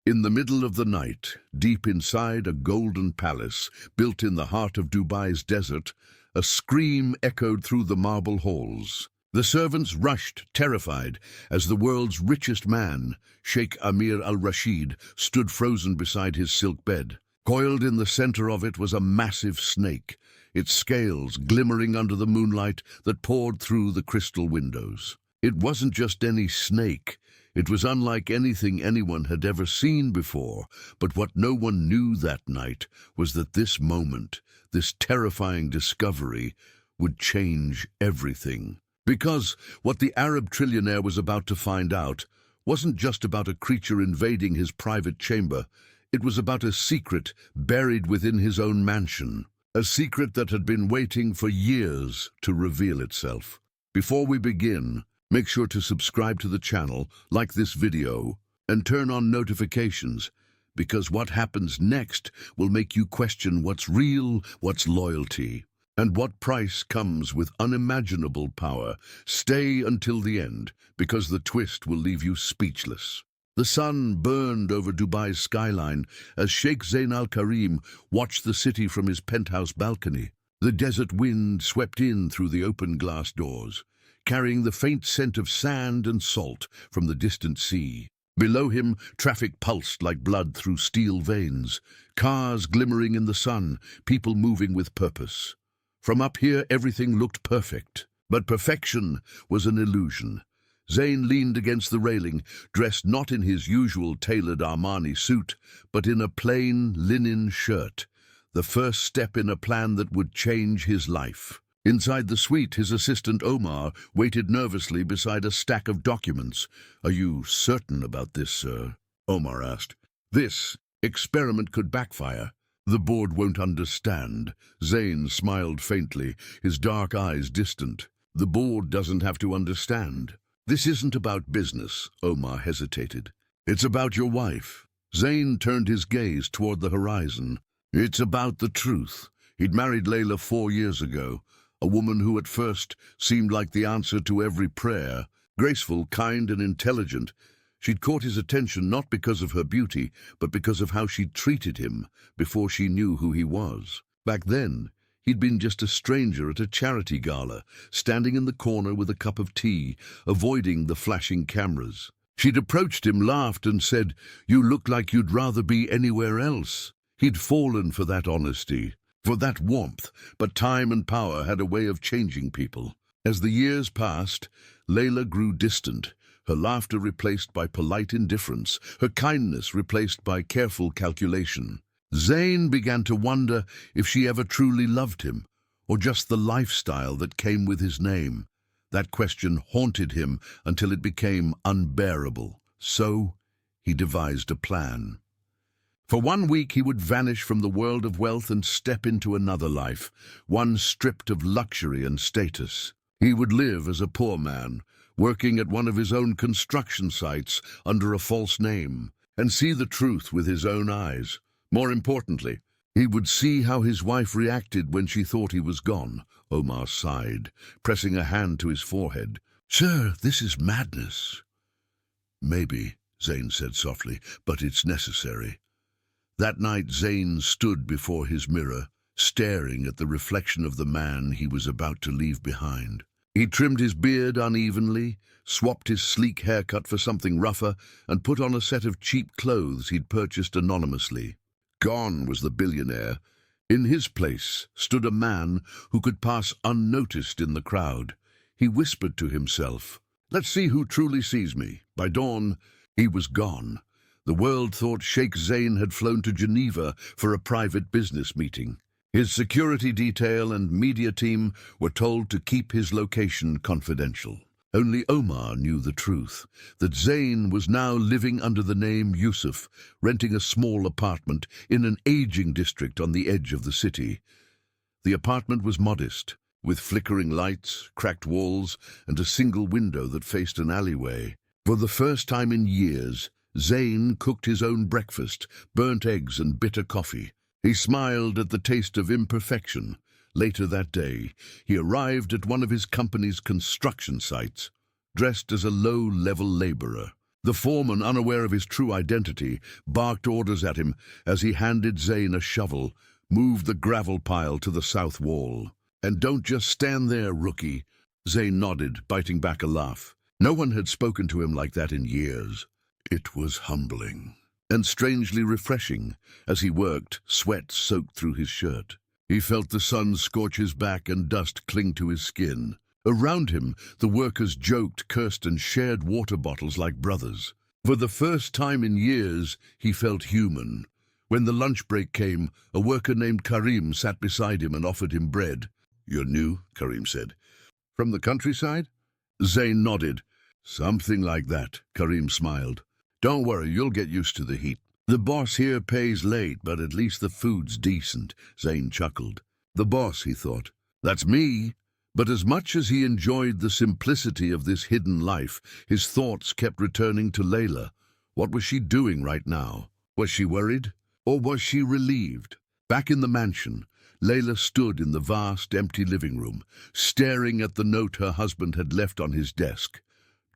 In the middle of the night, deep inside a golden palace built in the heart of Dubai's desert, a scream echoed through the marble halls. The servants rushed, terrified, as the world's richest man, Sheikh Amir al-Rashid, stood frozen beside his silk bed. Coiled in the center of it was a massive snake, its scales glimmering under the moonlight that poured through the crystal windows. It wasn't just any snake. It was unlike anything anyone had ever seen before, but what no one knew that night was that this moment, this terrifying discovery, would change everything. Because what the Arab trillionaire was about to find out wasn't just about a creature invading his private chamber, it was about a secret buried within his own mansion, a secret that had been waiting for years to reveal itself. Before we begin, make sure to subscribe to the channel, like this video, and turn on notifications, because what happens next will make you question what's real, what's loyalty, and what price comes with unimaginable power. Stay until the end, because the twist will leave you speechless. The sun burned over Dubai's skyline as Sheikh Zain Al Karim watched the city from his penthouse balcony. The desert wind swept in through the open glass doors, carrying the faint scent of sand and salt from the distant sea. Below him, traffic pulsed like blood through steel veins, cars glimmering in the sun, people moving with purpose. From up here, everything looked perfect, but perfection was an illusion. Zain leaned against the railing, dressed not in his usual tailored Armani suit, but in a plain linen shirt, the first step in a plan that would change his life. Inside the suite, his assistant Omar waited nervously beside a stack of documents. "Are you certain about this, sir?" Omar asked. "This experiment could backfire. The board won't understand." Zain smiled faintly, his dark eyes distant. "The board doesn't have to understand. This isn't about business," Omar hesitated. "It's about your wife." Zain turned his gaze toward the horizon. "It's about the truth. He'd married Layla 4 years ago. A woman who at first seemed like the answer to every prayer, graceful, kind, and intelligent. She'd caught his attention not because of her beauty, but because of how she'd treated him before she knew who he was. Back then, he'd been just a stranger at a charity gala, standing in the corner with a cup of tea, avoiding the flashing cameras. She'd approached him, laughed, and said, "You look like you'd rather be anywhere else." He'd fallen for that honesty, for that warmth, but time and power had a way of changing people. As the years passed, Layla grew distant, her laughter replaced by polite indifference, her kindness replaced by careful calculation. Zain began to wonder if she ever truly loved him, or just the lifestyle that came with his name. That question haunted him until it became unbearable. So he devised a plan. For 1 week he would vanish from the world of wealth and step into another life, one stripped of luxury and status. He would live as a poor man, working at one of his own construction sites under a false name, and see the truth with his own eyes. More importantly, he would see how his wife reacted when she thought he was gone. Omar sighed, pressing a hand to his forehead. "Sir, this is madness." "Maybe," Zain said softly, "but it's necessary." That night Zain stood before his mirror, staring at the reflection of the man he was about to leave behind. He trimmed his beard unevenly, swapped his sleek haircut for something rougher, and put on a set of cheap clothes he'd purchased anonymously. Gone was the billionaire. In his place stood a man who could pass unnoticed in the crowd. He whispered to himself, "Let's see who truly sees me." By dawn, he was gone. The world thought Sheikh Zain had flown to Geneva for a private business meeting. His security detail and media team were told to keep his location confidential. Only Omar knew the truth, that Zain was now living under the name Yusuf, renting a small apartment in an aging district on the edge of the city. The apartment was modest, with flickering lights, cracked walls, and a single window that faced an alleyway. For the first time in years, Zain cooked his own breakfast, burnt eggs and bitter coffee. He smiled at the taste of imperfection. Later that day, he arrived at one of his company's construction sites, dressed as a low-level laborer. The foreman, unaware of his true identity, barked orders at him as he handed Zane a shovel. "Move the gravel pile to the south wall. And don't just stand there, rookie." Zane nodded, biting back a laugh. No one had spoken to him like that in years. It was humbling and strangely refreshing. As he worked, sweat soaked through his shirt. He felt the sun scorch his back and dust cling to his skin. Around him, the workers joked, cursed, and shared water bottles like brothers. For the first time in years, he felt human. When the lunch break came, a worker named Karim sat beside him and offered him bread. "You're new," Karim said. "From the countryside?" Zane nodded. "Something like that," Karim smiled. "Don't worry, you'll get used to the heat. The boss here pays late, but at least the food's decent." Zane chuckled. The boss, he thought. That's me. But as much as he enjoyed the simplicity of this hidden life, his thoughts kept returning to Layla. What was she doing right now? Was she worried? Or was she relieved? Back in the mansion, Layla stood in the vast, empty living room, staring at the note her husband had left on his desk.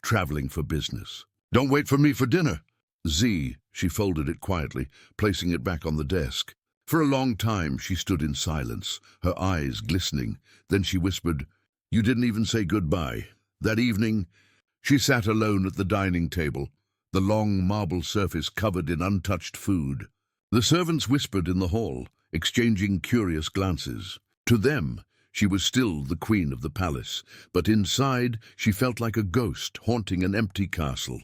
"Traveling for business. Don't wait for me for dinner." "Z," she folded it quietly, placing it back on the desk. For a long time she stood in silence, her eyes glistening. Then she whispered, "You didn't even say goodbye." That evening, she sat alone at the dining table, the long marble surface covered in untouched food. The servants whispered in the hall, exchanging curious glances. To them, she was still the queen of the palace, but inside she felt like a ghost haunting an empty castle.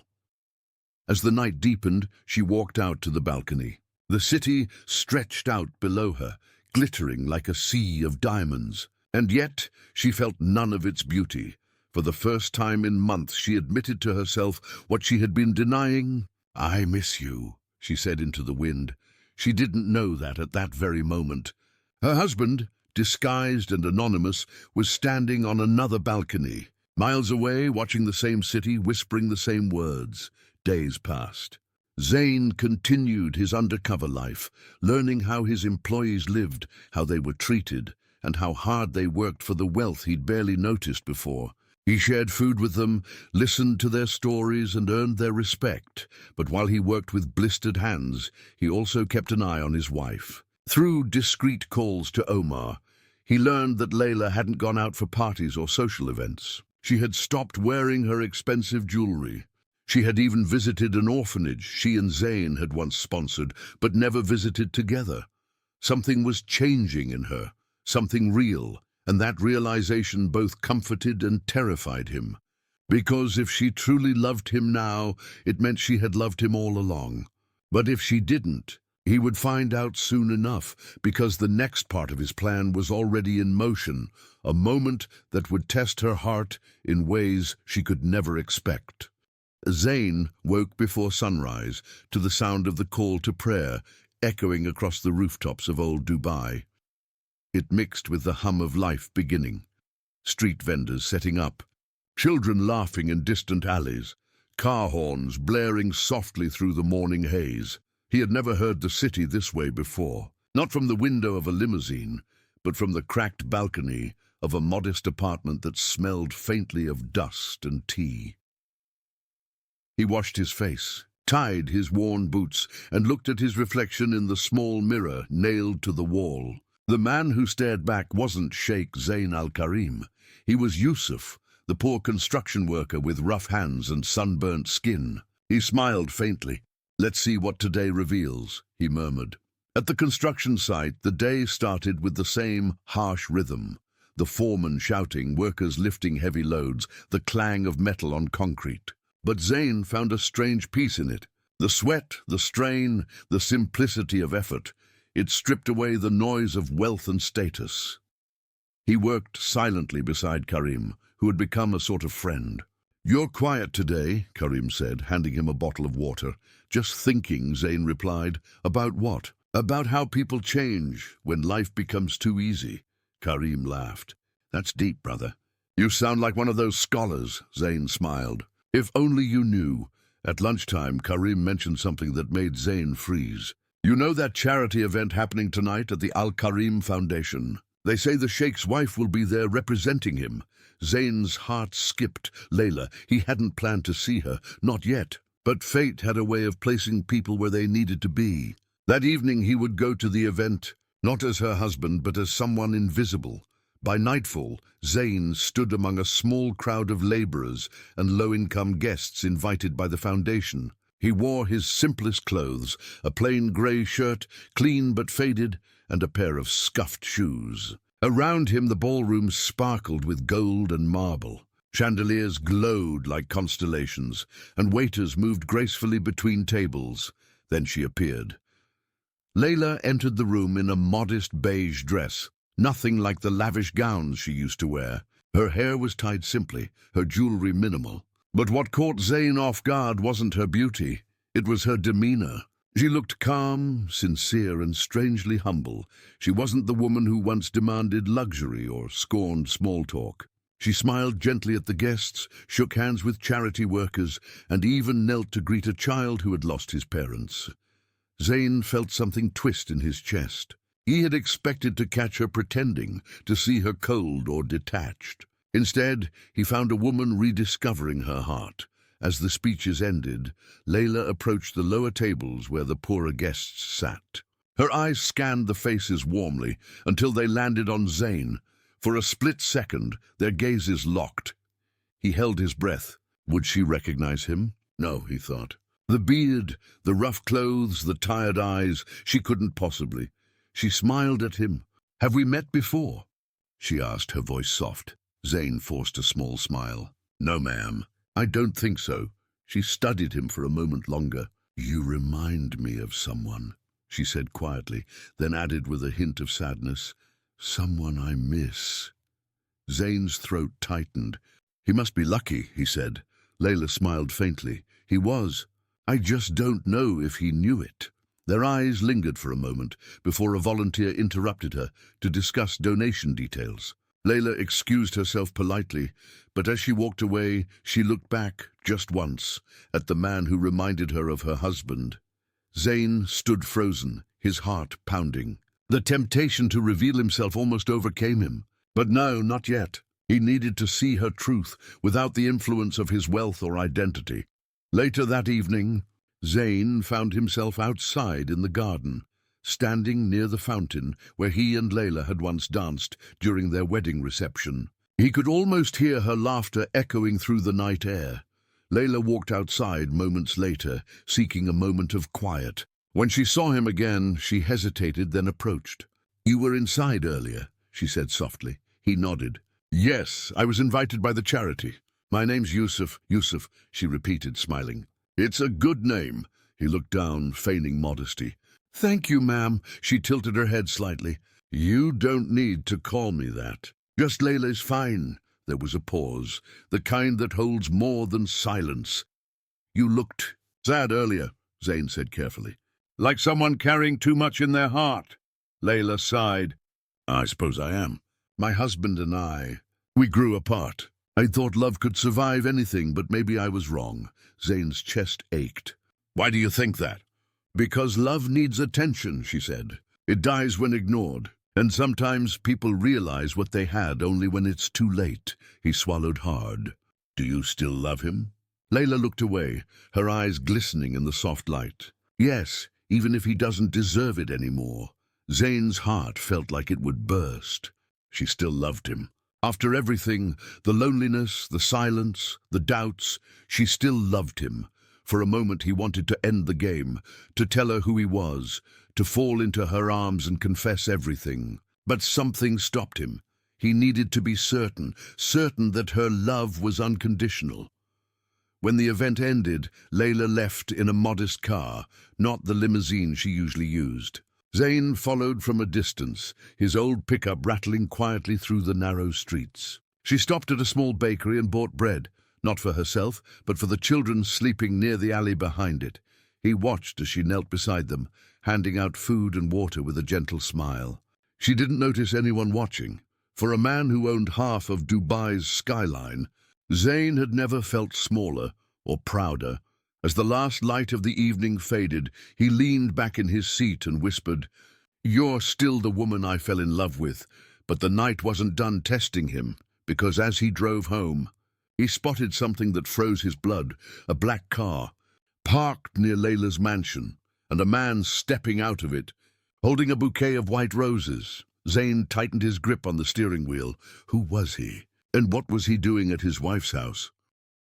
As the night deepened, she walked out to the balcony. The city stretched out below her, glittering like a sea of diamonds. And yet, she felt none of its beauty. For the first time in months, she admitted to herself what she had been denying. "I miss you," she said into the wind. She didn't know that at that very moment. Her husband, disguised and anonymous, was standing on another balcony, miles away, watching the same city, whispering the same words. Days passed. Zane continued his undercover life, learning how his employees lived, how they were treated, and how hard they worked for the wealth he'd barely noticed before. He shared food with them, listened to their stories, and earned their respect. But while he worked with blistered hands, he also kept an eye on his wife. Through discreet calls to Omar, he learned that Layla hadn't gone out for parties or social events. She had stopped wearing her expensive jewelry. She had even visited an orphanage she and Zane had once sponsored, but never visited together. Something was changing in her, something real, and that realization both comforted and terrified him. Because if she truly loved him now, it meant she had loved him all along. But if she didn't, he would find out soon enough, because the next part of his plan was already in motion, a moment that would test her heart in ways she could never expect. Zane woke before sunrise to the sound of the call to prayer echoing across the rooftops of old Dubai. It mixed with the hum of life beginning. Street vendors setting up, children laughing in distant alleys, car horns blaring softly through the morning haze. He had never heard the city this way before, not from the window of a limousine, but from the cracked balcony of a modest apartment that smelled faintly of dust and tea. He washed his face, tied his worn boots, and looked at his reflection in the small mirror nailed to the wall. The man who stared back wasn't Sheikh Zain al-Karim. He was Yusuf, the poor construction worker with rough hands and sunburnt skin. He smiled faintly. "Let's see what today reveals," he murmured. At the construction site, the day started with the same harsh rhythm. The foreman shouting, workers lifting heavy loads, the clang of metal on concrete. But Zane found a strange peace in it. The sweat, the strain, the simplicity of effort. It stripped away the noise of wealth and status. He worked silently beside Karim, who had become a sort of friend. "You're quiet today," Karim said, handing him a bottle of water. "Just thinking," Zane replied. "About what?" "About how people change when life becomes too easy." Karim laughed. "That's deep, brother." "You sound like one of those scholars," Zane smiled. "If only you knew." At lunchtime, Karim mentioned something that made Zane freeze. "You know that charity event happening tonight at the Al-Karim Foundation? They say the Sheikh's wife will be there representing him." Zane's heart skipped. Layla, he hadn't planned to see her, not yet. But fate had a way of placing people where they needed to be. That evening he would go to the event, not as her husband, but as someone invisible. By nightfall, Zane stood among a small crowd of laborers and low-income guests invited by the foundation. He wore his simplest clothes, a plain grey shirt, clean but faded, and a pair of scuffed shoes. Around him the ballroom sparkled with gold and marble. Chandeliers glowed like constellations, and waiters moved gracefully between tables. Then she appeared. Layla entered the room in a modest beige dress, nothing like the lavish gowns she used to wear. Her hair was tied simply, her jewelry minimal. But what caught Zane off guard wasn't her beauty, it was her demeanor. She looked calm, sincere, and strangely humble. She wasn't the woman who once demanded luxury or scorned small talk. She smiled gently at the guests, shook hands with charity workers, and even knelt to greet a child who had lost his parents. Zane felt something twist in his chest. He had expected to catch her pretending, to see her cold or detached. Instead, he found a woman rediscovering her heart. As the speeches ended, Layla approached the lower tables where the poorer guests sat. Her eyes scanned the faces warmly until they landed on Zane. For a split second, their gazes locked. He held his breath. Would she recognize him? No, he thought. The beard, the rough clothes, the tired eyes, she couldn't possibly. She smiled at him. "Have we met before?" she asked, her voice soft. Zane forced a small smile. "No, ma'am. I don't think so." She studied him for a moment longer. "You remind me of someone," she said quietly, then added with a hint of sadness, "someone I miss." Zane's throat tightened. "He must be lucky," he said. Layla smiled faintly. "He was. I just don't know if he knew it." Their eyes lingered for a moment before a volunteer interrupted her to discuss donation details. Layla excused herself politely, but as she walked away, she looked back, just once, at the man who reminded her of her husband. Zane stood frozen, his heart pounding. The temptation to reveal himself almost overcame him. But no, not yet. He needed to see her truth without the influence of his wealth or identity. Later that evening, Zane found himself outside in the garden, standing near the fountain where he and Layla had once danced during their wedding reception. He could almost hear her laughter echoing through the night air. Layla walked outside moments later, seeking a moment of quiet. When she saw him again, she hesitated, then approached. "You were inside earlier," she said softly. He nodded. "Yes, I was invited by the charity." "My name's Yusuf." "Yusuf," she repeated, smiling. "It's a good name." He looked down, feigning modesty. "Thank you, ma'am." She tilted her head slightly. "You don't need to call me that. Just Layla's fine." There was a pause, the kind that holds more than silence. "You looked sad earlier," Zane said carefully. "Like someone carrying too much in their heart." Layla sighed. "I suppose I am. My husband and I, we grew apart. I thought love could survive anything, but maybe I was wrong." Zane's chest ached. "Why do you think that?" "Because love needs attention," she said. "It dies when ignored. And sometimes people realize what they had only when it's too late." He swallowed hard. "Do you still love him?" Layla looked away, her eyes glistening in the soft light. "Yes, even if he doesn't deserve it anymore." Zane's heart felt like it would burst. She still loved him. After everything, the loneliness, the silence, the doubts, she still loved him. For a moment he wanted to end the game, to tell her who he was, to fall into her arms and confess everything. But something stopped him. He needed to be certain that her love was unconditional. When the event ended, Layla left in a modest car, not the limousine she usually used. Zane followed from a distance, his old pickup rattling quietly through the narrow streets. She stopped at a small bakery and bought bread, not for herself, but for the children sleeping near the alley behind it. He watched as she knelt beside them, handing out food and water with a gentle smile. She didn't notice anyone watching. For a man who owned half of Dubai's skyline, Zane had never felt smaller or prouder. As the last light of the evening faded, he leaned back in his seat and whispered, "You're still the woman I fell in love with." But the night wasn't done testing him, because as he drove home, he spotted something that froze his blood, a black car. parked near Layla's mansion, and a man stepping out of it, holding a bouquet of white roses. Zayn tightened his grip on the steering wheel. Who was he? And what was he doing at his wife's house?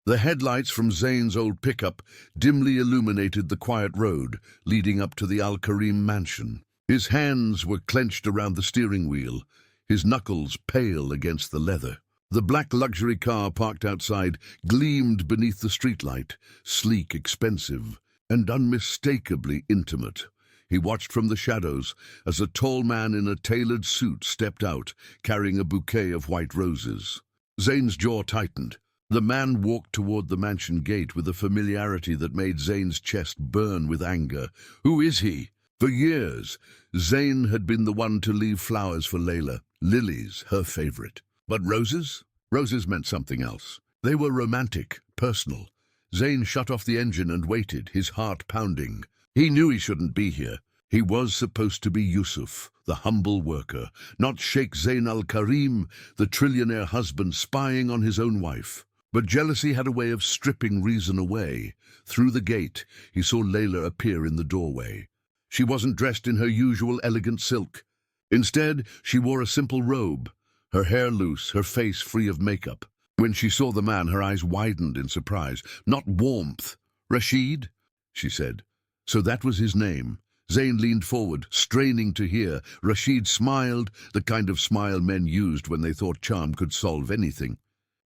The headlights from Zayn's old pickup dimly illuminated the quiet road leading up to the Al-Karim mansion. His hands were clenched around the steering wheel, his knuckles pale against the leather. The black luxury car parked outside gleamed beneath the streetlight, sleek, expensive, and unmistakably intimate. He watched from the shadows as a tall man in a tailored suit stepped out, carrying a bouquet of white roses. Zayn's jaw tightened. The man walked toward the mansion gate with a familiarity that made Zayn's chest burn with anger. Who is he? For years, Zayn had been the one to leave flowers for Layla, lilies, her favorite. But roses? Roses meant something else. They were romantic, personal. Zayn shut off the engine and waited, his heart pounding. He knew he shouldn't be here. He was supposed to be Yusuf, the humble worker, not Sheikh Zayn al-Karim, the trillionaire husband spying on his own wife. But jealousy had a way of stripping reason away. Through the gate, he saw Layla appear in the doorway. She wasn't dressed in her usual elegant silk. Instead, she wore a simple robe, her hair loose, her face free of makeup. When she saw the man, her eyes widened in surprise, not warmth. "Rashid?" she said. So that was his name. Zayn leaned forward, straining to hear. Rashid smiled, the kind of smile men used when they thought charm could solve anything.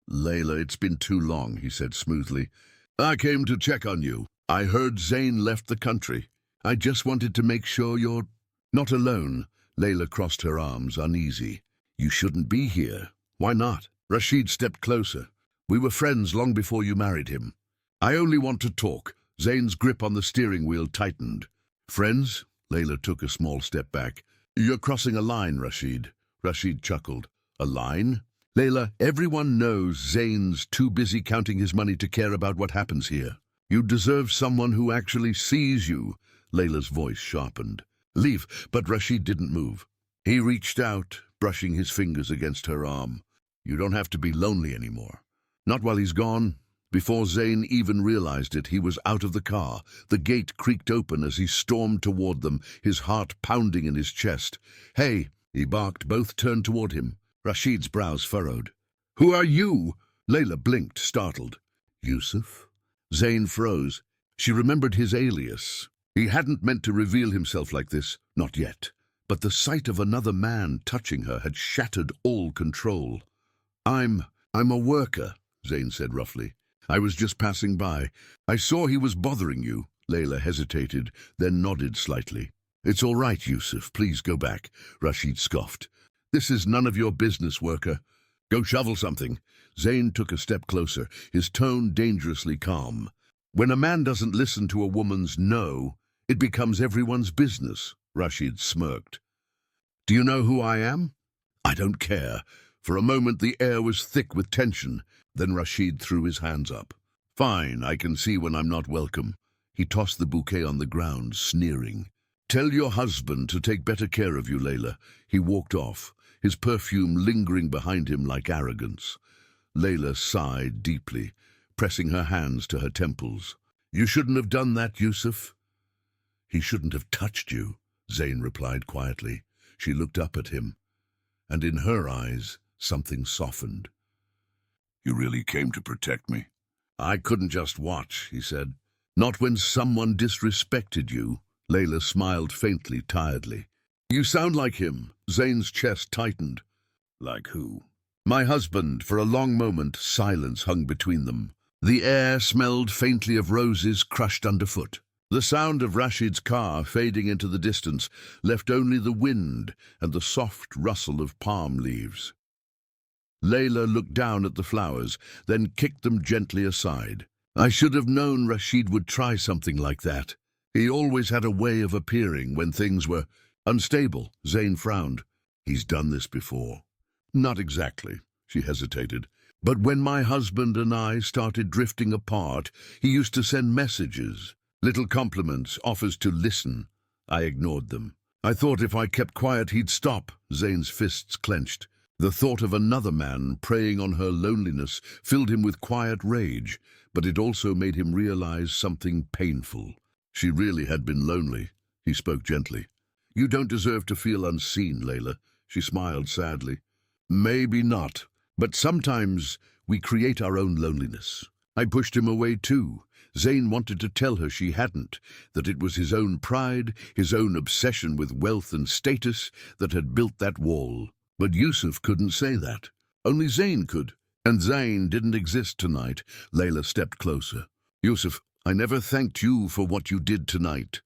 "Layla, it's been too long," he said smoothly. "I came to check on you. I heard Zayn left the country. I just wanted to make sure you're not alone." Layla crossed her arms, uneasy. "You shouldn't be here." "Why not?" Rashid stepped closer. "We were friends long before you married him." "I only want to talk." Zayn's grip on the steering wheel tightened. "Friends?" Layla took a small step back. "You're crossing a line, Rashid." Rashid chuckled. "A line?" "Layla, everyone knows Zayn's too busy counting his money to care about what happens here. You deserve someone who actually sees you." Layla's voice sharpened. "Leave." But Rashid didn't move. He reached out, brushing his fingers against her arm. "You don't have to be lonely anymore." "Not while he's gone." Before Zayn even realized it, he was out of the car. The gate creaked open as he stormed toward them, his heart pounding in his chest. "Hey!" he barked. Both turned toward him. Rashid's brows furrowed. "Who are you?" Layla blinked, startled. "Yusuf?" Zayn froze. She remembered his alias. He hadn't meant to reveal himself like this, not yet. But the sight of another man touching her had shattered all control. I'm a worker," Zayn said roughly. "I was just passing by. I saw he was bothering you." Layla hesitated, then nodded slightly. "It's all right, Yusuf. Please go back," Rashid scoffed. "This is none of your business, worker. Go shovel something." Zayn took a step closer, his tone dangerously calm. "When a man doesn't listen to a woman's no, it becomes everyone's business," Rashid smirked. "Do you know who I am?" "I don't care." For a moment the air was thick with tension. Then Rashid threw his hands up. "Fine, I can see when I'm not welcome." He tossed the bouquet on the ground, sneering. "Tell your husband to take better care of you, Layla." He walked off, his perfume lingering behind him like arrogance. Layla sighed deeply, pressing her hands to her temples. "You shouldn't have done that, Yusuf." "He shouldn't have touched you," Zayn replied quietly. She looked up at him, and in her eyes something softened. "You really came to protect me?" "I couldn't just watch," he said. "Not when someone disrespected you." Layla smiled faintly, tiredly. "You sound like him." Zayn's chest tightened. "Like who?" "My husband." For a long moment, silence hung between them. The air smelled faintly of roses crushed underfoot. The sound of Rashid's car fading into the distance left only the wind and the soft rustle of palm leaves. Layla looked down at the flowers, then kicked them gently aside. "I should have known Rashid would try something like that. He always had a way of appearing when things were unstable." Zayn frowned. "He's done this before." "Not exactly," she hesitated. "But when my husband and I started drifting apart, he used to send messages. Little compliments, offers to listen." I ignored them. "I thought if I kept quiet he'd stop." Zayn's fists clenched. The thought of another man preying on her loneliness filled him with quiet rage, but it also made him realize something painful. She really had been lonely. He spoke gently. "You don't deserve to feel unseen, Layla." She smiled sadly. "Maybe not, but sometimes we create our own loneliness." I pushed him away too. Zayn wanted to tell her she hadn't, that it was his own pride, his own obsession with wealth and status that had built that wall. But Yusuf couldn't say that. Only Zayn could. And Zayn didn't exist tonight. Layla stepped closer. "Yusuf, I never thanked you for what you did tonight."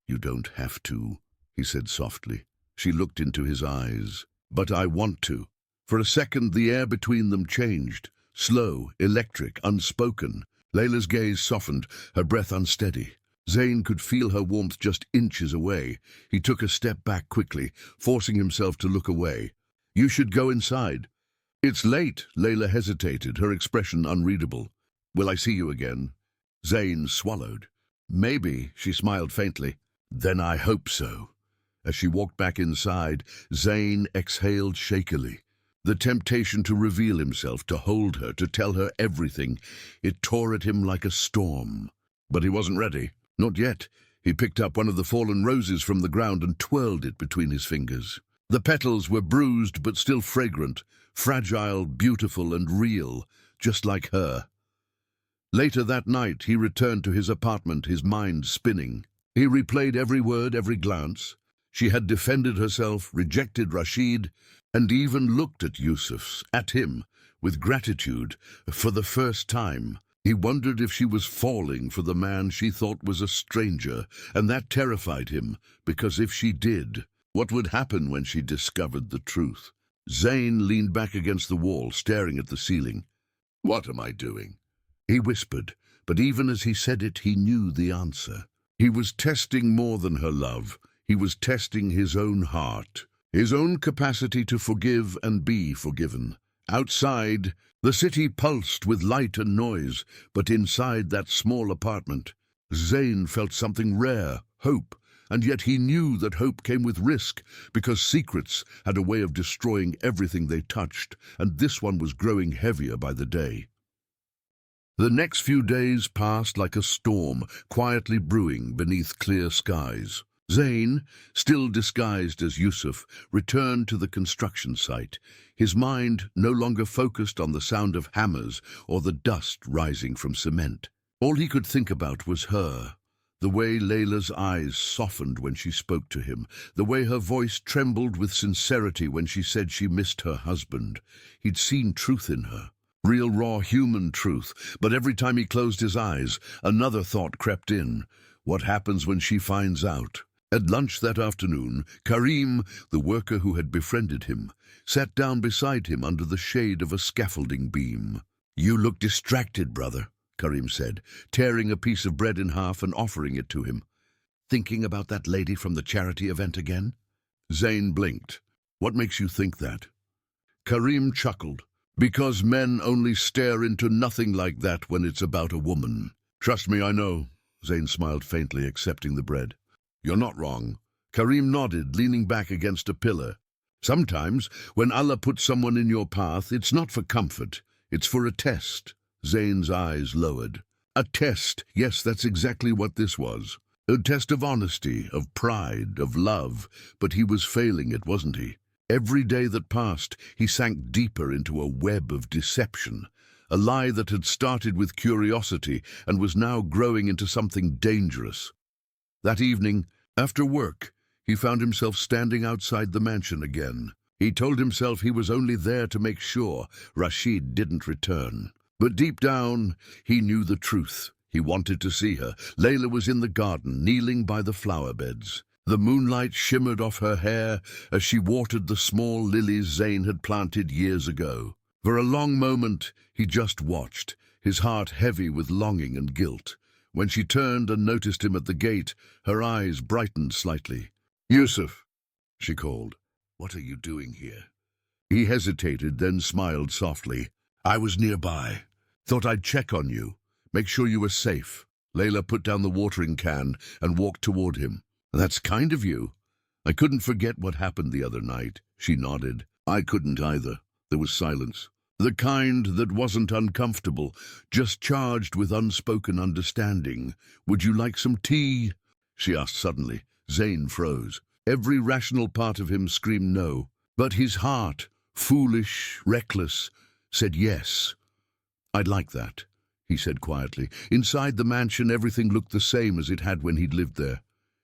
"You don't have to," he said softly. She looked into his eyes. "But I want to." For a second, the air between them changed. Slow, electric, unspoken. Layla's gaze softened, her breath unsteady. Zayn could feel her warmth just inches away. He took a step back quickly, forcing himself to look away. "You should go inside." "It's late." Layla hesitated, her expression unreadable. "Will I see you again?" Zayn swallowed. "Maybe," she smiled faintly. "Then I hope so." As she walked back inside, Zayn exhaled shakily. The temptation to reveal himself, to hold her, to tell her everything, it tore at him like a storm. But he wasn't ready. Not yet. He picked up one of the fallen roses from the ground and twirled it between his fingers. The petals were bruised but still fragrant, fragile, beautiful, and real, just like her. Later that night, he returned to his apartment, his mind spinning. He replayed every word, every glance. She had defended herself, rejected Rashid, and even looked at Yusuf, at him, with gratitude, for the first time. He wondered if she was falling for the man she thought was a stranger, and that terrified him, because if she did, what would happen when she discovered the truth? Zayn leaned back against the wall, staring at the ceiling. "What am I doing?" he whispered, but even as he said it, he knew the answer. He was testing more than her love. He was testing his own heart, his own capacity to forgive and be forgiven. Outside, the city pulsed with light and noise, but inside that small apartment, Zayn felt something rare, hope, and yet he knew that hope came with risk, because secrets had a way of destroying everything they touched, and this one was growing heavier by the day. The next few days passed like a storm, quietly brewing beneath clear skies. Zayn, still disguised as Yusuf, returned to the construction site, his mind no longer focused on the sound of hammers or the dust rising from cement. All he could think about was her, the way Layla's eyes softened when she spoke to him, the way her voice trembled with sincerity when she said she missed her husband. He'd seen truth in her, real raw human truth, but every time he closed his eyes, another thought crept in. What happens when she finds out? At lunch that afternoon, Karim, the worker who had befriended him, sat down beside him under the shade of a scaffolding beam. "You look distracted, brother," Karim said, tearing a piece of bread in half and offering it to him. "Thinking about that lady from the charity event again?" Zayn blinked. "What makes you think that?" Karim chuckled. "Because men only stare into nothing like that when it's about a woman." "Trust me, I know." Zayn smiled faintly, accepting the bread. "You're not wrong." Karim nodded, leaning back against a pillar. "Sometimes, when Allah puts someone in your path, it's not for comfort. It's for a test." Zayn's eyes lowered. A test, yes, that's exactly what this was. A test of honesty, of pride, of love. But he was failing it, wasn't he? Every day that passed, he sank deeper into a web of deception. A lie that had started with curiosity and was now growing into something dangerous. That evening, after work, he found himself standing outside the mansion again. He told himself he was only there to make sure Rashid didn't return. But deep down, he knew the truth. He wanted to see her. Layla was in the garden, kneeling by the flower beds. The moonlight shimmered off her hair as she watered the small lilies Zayn had planted years ago. For a long moment, he just watched, his heart heavy with longing and guilt. When she turned and noticed him at the gate, her eyes brightened slightly. "Yusuf," she called. "What are you doing here?" He hesitated, then smiled softly. "I was nearby. Thought I'd check on you, make sure you were safe." Layla put down the watering can and walked toward him. "That's kind of you." "I couldn't forget what happened the other night." She nodded. I couldn't either. There was silence. The kind that wasn't uncomfortable, just charged with unspoken understanding. "Would you like some tea?" she asked suddenly. Zane froze. Every rational part of him screamed no, but his heart, foolish, reckless, said yes. "I'd like that," he said quietly. Inside the mansion, everything looked the same as it had when he'd lived there.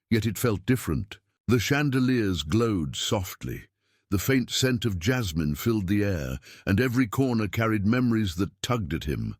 Yet it felt different. The chandeliers glowed softly. The faint scent of jasmine filled the air, and every corner carried memories that tugged at him.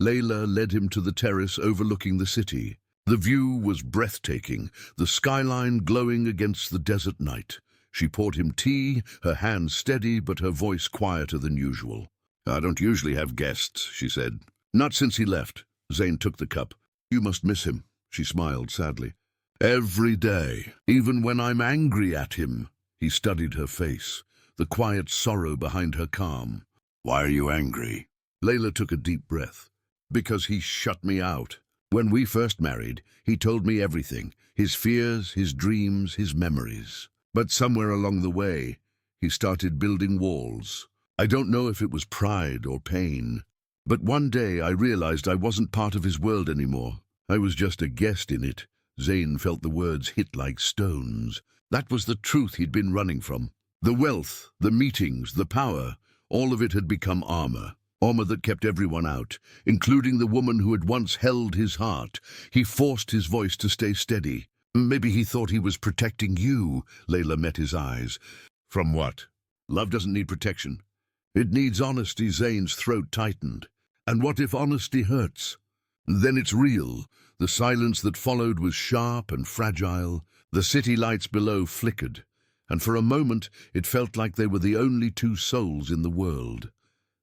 Layla led him to the terrace overlooking the city. The view was breathtaking, the skyline glowing against the desert night. She poured him tea, her hands steady but her voice quieter than usual. "I don't usually have guests," she said. "Not since he left." Zane took the cup. "You must miss him," she smiled sadly. "Every day, even when I'm angry at him." He studied her face, the quiet sorrow behind her calm. "Why are you angry?" Layla took a deep breath. "Because he shut me out. When we first married, he told me everything, his fears, his dreams, his memories. But somewhere along the way, he started building walls. I don't know if it was pride or pain, but one day I realized I wasn't part of his world anymore. I was just a guest in it." Zane felt the words hit like stones. That was the truth he'd been running from. The wealth, the meetings, the power, all of it had become armor. Armor that kept everyone out, including the woman who had once held his heart. He forced his voice to stay steady. "Maybe he thought he was protecting you." Layla met his eyes. "From what? Love doesn't need protection. It needs honesty." Zane's throat tightened. "And what if honesty hurts? Then it's real." The silence that followed was sharp and fragile. The city lights below flickered, and for a moment it felt like they were the only two souls in the world.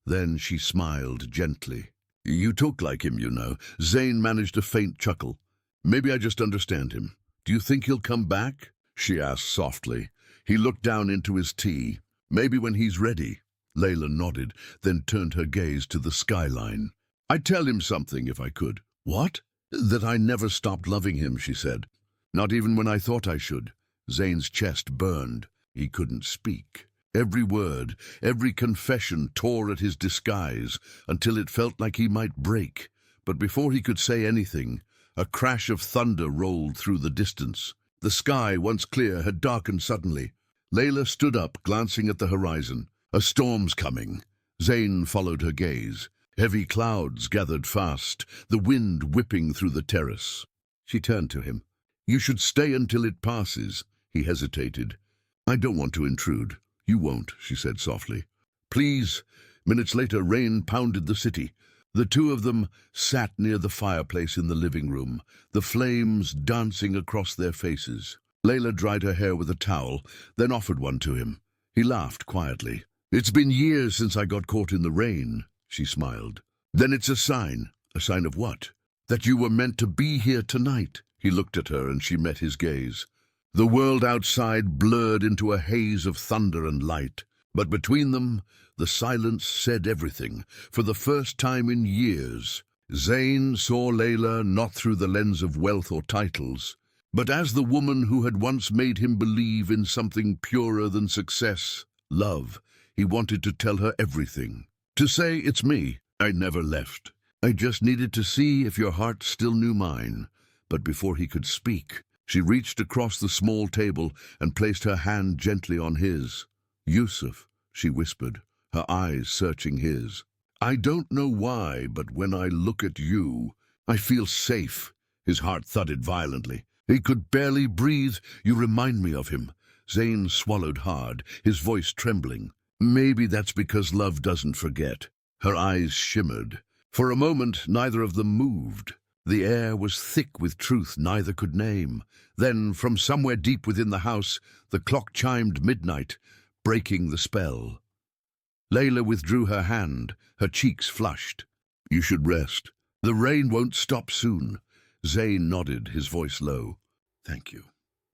Then she smiled gently. "You talk like him, you know." Zane managed a faint chuckle. "Maybe I just understand him. Do you think he'll come back?" she asked softly. He looked down into his tea. "Maybe when he's ready." Layla nodded, then turned her gaze to the skyline. "I'd tell him something if I could." "What?" "That I never stopped loving him," she said. "Not even when I thought I should." Zane's chest burned. He couldn't speak. Every word, every confession tore at his disguise until it felt like he might break. But before he could say anything, a crash of thunder rolled through the distance. The sky, once clear, had darkened suddenly. Layla stood up, glancing at the horizon. "A storm's coming." Zane followed her gaze. Heavy clouds gathered fast, the wind whipping through the terrace. She turned to him. "You should stay until it passes." He hesitated. "I don't want to intrude." "You won't," she said softly. "Please." Minutes later, rain pounded the city. The two of them sat near the fireplace in the living room, the flames dancing across their faces. Layla dried her hair with a towel, then offered one to him. He laughed quietly. "It's been years since I got caught in the rain," she smiled. "Then it's a sign." "A sign of what?" "That you were meant to be here tonight." He looked at her and she met his gaze. The world outside blurred into a haze of thunder and light, but between them, the silence said everything. For the first time in years, Zane saw Layla not through the lens of wealth or titles, but as the woman who had once made him believe in something purer than success, love. He wanted to tell her everything. To say, "It's me. I never left. I just needed to see if your heart still knew mine." But before he could speak, she reached across the small table and placed her hand gently on his. "Yusuf," she whispered, her eyes searching his. "I don't know why, but when I look at you, I feel safe." His heart thudded violently. He could barely breathe. "You remind me of him." Zane swallowed hard, his voice trembling. "Maybe that's because love doesn't forget." Her eyes shimmered. For a moment, neither of them moved. The air was thick with truth neither could name. Then, from somewhere deep within the house, the clock chimed midnight, breaking the spell. Layla withdrew her hand, her cheeks flushed. "You should rest. The rain won't stop soon." Zane nodded, his voice low. "Thank you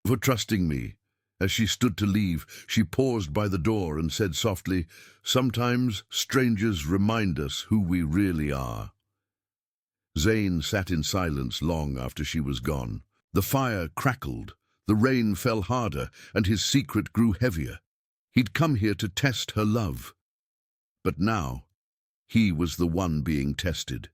for trusting me." As she stood to leave, she paused by the door and said softly, "Sometimes strangers remind us who we really are." Zane sat in silence long after she was gone. The fire crackled, the rain fell harder, and his secret grew heavier. He'd come here to test her love. But now, he was the one being tested.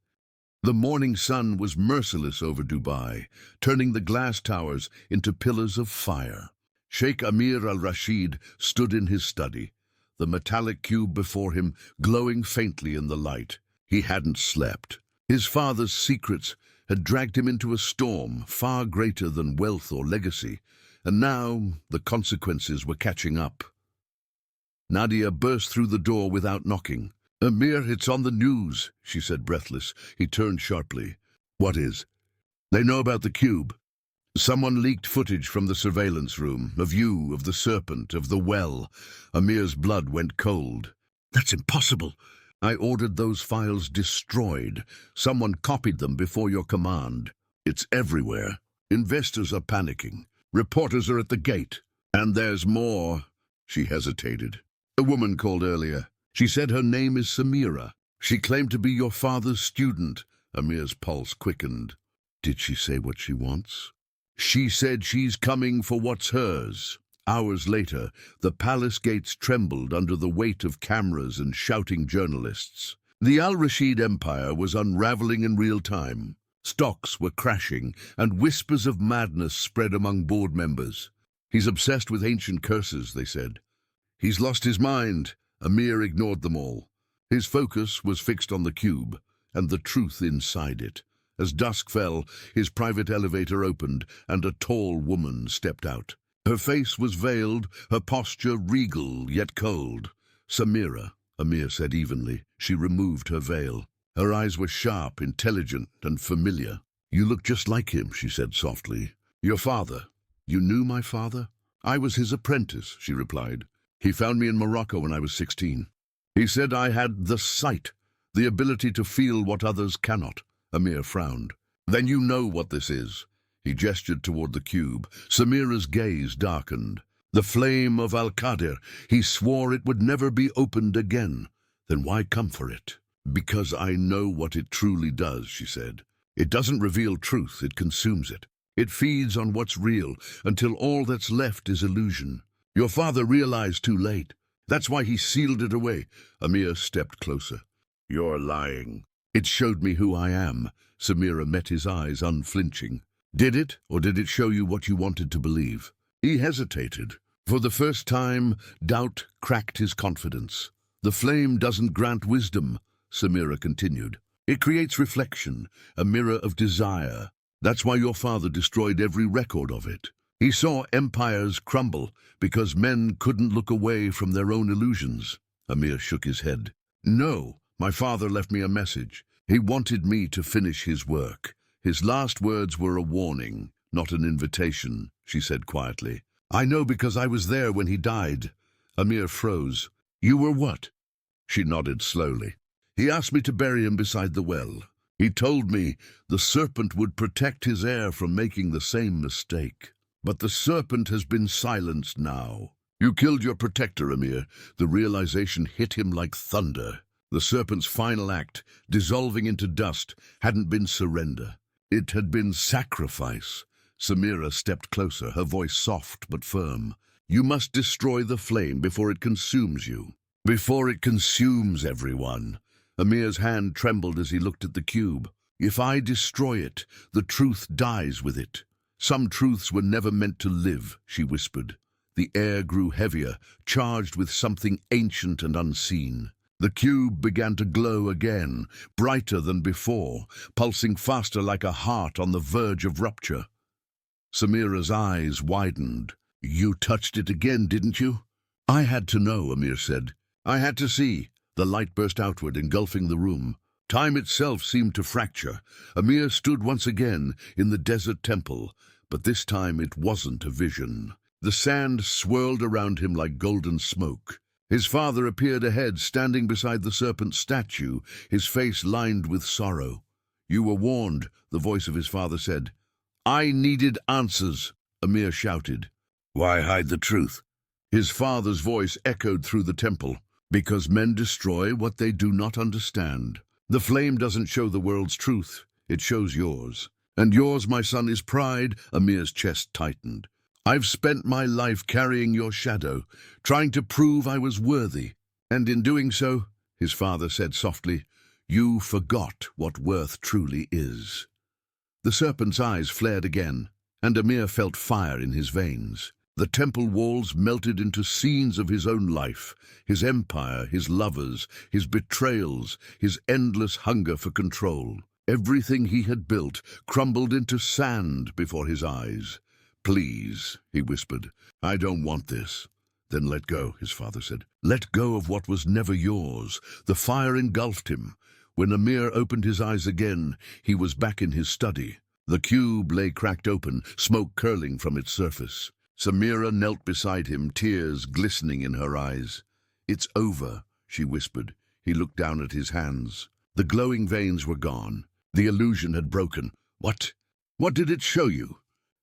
The morning sun was merciless over Dubai, turning the glass towers into pillars of fire. Sheikh Amir al-Rashid stood in his study, the metallic cube before him glowing faintly in the light. He hadn't slept. His father's secrets had dragged him into a storm far greater than wealth or legacy, and now the consequences were catching up. Nadia burst through the door without knocking. "Amir, it's on the news," she said, breathless. He turned sharply. "What is?" "They know about the cube. Someone leaked footage from the surveillance room, of you, of the serpent, of the well." Amir's blood went cold. "That's impossible." "I ordered those files destroyed. Someone copied them before your command. It's everywhere. Investors are panicking. Reporters are at the gate. And there's more." She hesitated. "A woman called earlier. She said her name is Samira. She claimed to be your father's student." Amir's pulse quickened. "Did she say what she wants?" "She said she's coming for what's hers." Hours later, the palace gates trembled under the weight of cameras and shouting journalists. The Al-Rashid Empire was unraveling in real time. Stocks were crashing, and whispers of madness spread among board members. "He's obsessed with ancient curses," they said. "He's lost his mind." Amir ignored them all. His focus was fixed on the cube, and the truth inside it. As dusk fell, his private elevator opened, and a tall woman stepped out. Her face was veiled, her posture regal yet cold. "Samira," Amir said evenly. She removed her veil. Her eyes were sharp, intelligent, and familiar. "You look just like him," she said softly. "Your father." "You knew my father?" "I was his apprentice," she replied. "He found me in Morocco when I was 16. He said I had the sight, the ability to feel what others cannot." Amir frowned. "Then you know what this is." He gestured toward the cube. Samira's gaze darkened. "The flame of Al-Qadir. He swore it would never be opened again." "Then why come for it?" "Because I know what it truly does," she said. "It doesn't reveal truth, it consumes it. It feeds on what's real, until all that's left is illusion. Your father realized too late. That's why he sealed it away." Amir stepped closer. "You're lying." "It showed me who I am." Samira met his eyes, unflinching. "Did it, or did it show you what you wanted to believe?" He hesitated. For the first time, doubt cracked his confidence. "The flame doesn't grant wisdom," Samira continued. "It creates reflection, a mirror of desire. That's why your father destroyed every record of it. He saw empires crumble because men couldn't look away from their own illusions." Amir shook his head. "No, my father left me a message. He wanted me to finish his work. His last words were a warning, not an invitation," she said quietly. "I know because I was there when he died." Amir froze. "You were what?" She nodded slowly. "He asked me to bury him beside the well. He told me the serpent would protect his heir from making the same mistake. But the serpent has been silenced now. You killed your protector, Amir." The realization hit him like thunder. The serpent's final act, dissolving into dust, hadn't been surrender. It had been sacrifice. Samira stepped closer, her voice soft but firm. "You must destroy the flame before it consumes you. Before it consumes everyone." Amir's hand trembled as he looked at the cube. "If I destroy it, the truth dies with it. Some truths were never meant to live," she whispered. The air grew heavier, charged with something ancient and unseen. The cube began to glow again, brighter than before, pulsing faster like a heart on the verge of rupture. Samira's eyes widened. "You touched it again, didn't you?" "I had to know," Amir said. "I had to see." The light burst outward, engulfing the room. Time itself seemed to fracture. Amir stood once again in the desert temple, but this time it wasn't a vision. The sand swirled around him like golden smoke. His father appeared ahead, standing beside the serpent statue, his face lined with sorrow. "You were warned," the voice of his father said. "I needed answers," Amir shouted. "Why hide the truth?" His father's voice echoed through the temple. "Because men destroy what they do not understand. The flame doesn't show the world's truth, it shows yours. And yours, my son, is pride." Amir's chest tightened. I've spent my life carrying your shadow, trying to prove I was worthy. And in doing so, his father said softly, you forgot what worth truly is. The serpent's eyes flared again, and Amir felt fire in his veins. The temple walls melted into scenes of his own life, his empire, his lovers, his betrayals, his endless hunger for control. Everything he had built crumbled into sand before his eyes. Please, he whispered, I don't want this. Then let go, his father said. Let go of what was never yours. The fire engulfed him. When Amir opened his eyes again, he was back in his study. The cube lay cracked open, smoke curling from its surface. Samira knelt beside him, tears glistening in her eyes. It's over, she whispered. He looked down at his hands. The glowing veins were gone. The illusion had broken. What? What did it show you?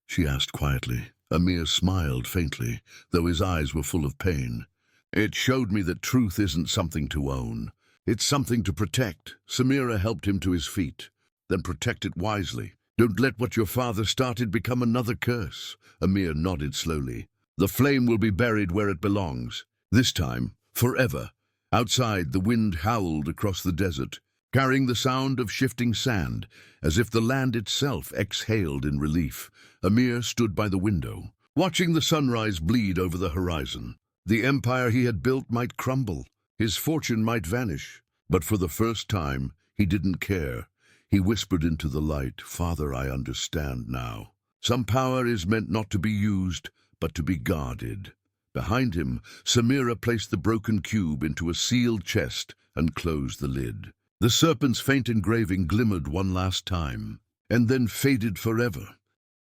She asked quietly. Amir smiled faintly, though his eyes were full of pain. It showed me that truth isn't something to own. It's something to protect. Samira helped him to his feet. Then protect it wisely. Don't let what your father started become another curse. Amir nodded slowly. The flame will be buried where it belongs. This time, forever. Outside, the wind howled across the desert, carrying the sound of shifting sand, as if the land itself exhaled in relief. Amir stood by the window, watching the sunrise bleed over the horizon. The empire he had built might crumble. His fortune might vanish. But for the first time, he didn't care. He whispered into the light, Father, I understand now. Some power is meant not to be used, but to be guarded. Behind him, Samira placed the broken cube into a sealed chest and closed the lid. The serpent's faint engraving glimmered one last time, and then faded forever.